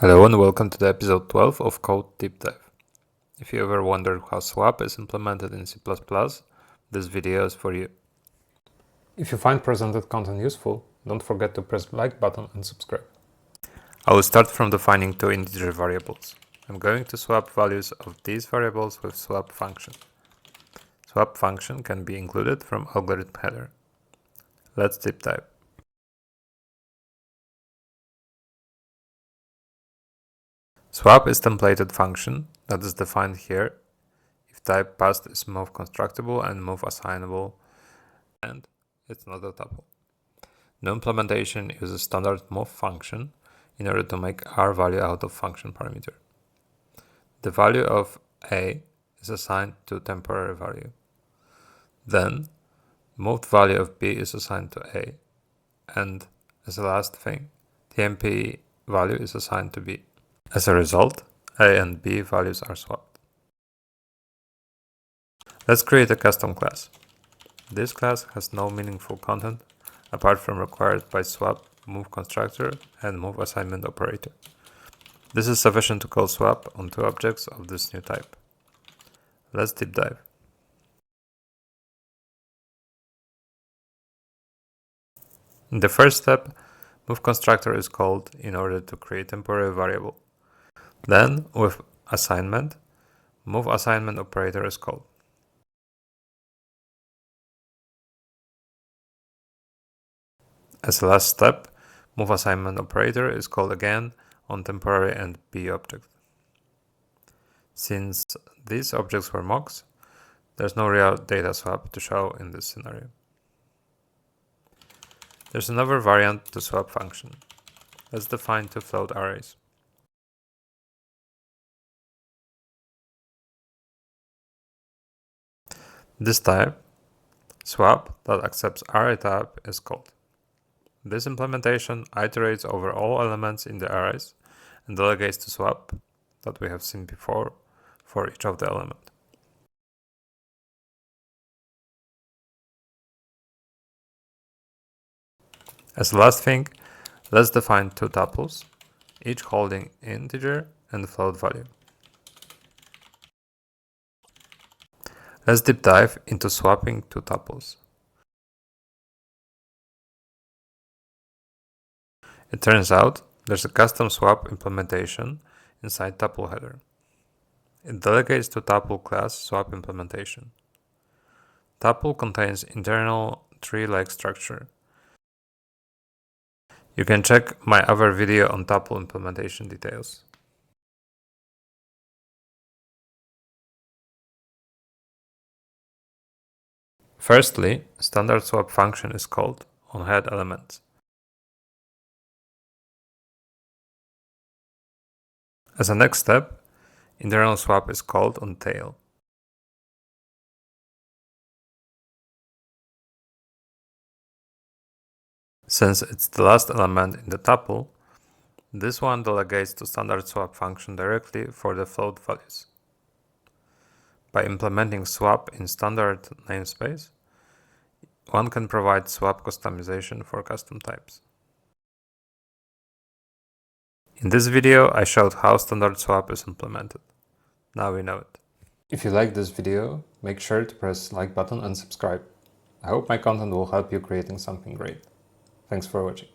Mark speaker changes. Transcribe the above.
Speaker 1: Hello and welcome to the episode 12 of Code Deep Dive. If you ever wondered how swap is implemented in C++, this video is for you. If you find presented content useful, don't forget to press the like button and subscribe. I will start from defining two integer variables. I'm going to swap values of these variables with swap function. Swap function can be included from algorithm header. Let's deep dive. Swap is templated function that is defined here if type passed is move constructible and move assignable, and it's not a tuple. No implementation uses standard move function in order to make R value out of function parameter. The value of A is assigned to temporary value. Then moved value of B is assigned to A, and as a last thing, the MP value is assigned to B. As a result, A and B values are swapped. Let's create a custom class. This class has no meaningful content apart from required by swap, move constructor, and move assignment operator. This is sufficient to call swap on two objects of this new type. Let's deep dive. In the first step, move constructor is called in order to create temporary variable. Then, with assignment, move assignment operator is called. As a last step, move assignment operator is called again on temporary and B object. Since these objects were mocks, there's no real data swap to show in this scenario. There's another variant to swap function. Let's define two float arrays. This type, swap that accepts array type, is called. This implementation iterates over all elements in the arrays and delegates to swap that we have seen before for each of the elements. As the last thing, let's define two tuples, each holding integer and float value. Let's deep dive into swapping two tuples. It turns out there's a custom swap implementation inside tuple header. It delegates to tuple class swap implementation. Tuple contains internal tree-like structure. You can check my other video on tuple implementation details. Firstly, standard swap function is called on head element. As a next step, internal swap is called on tail. Since it's the last element in the tuple, this one delegates to standard swap function directly for the float values. By implementing swap in standard namespace, one can provide swap customization for custom types. In this video, I showed how standard swap is implemented. Now we know it. If you like this video, make sure to press like button and subscribe. I hope my content will help you creating something great. Thanks for watching.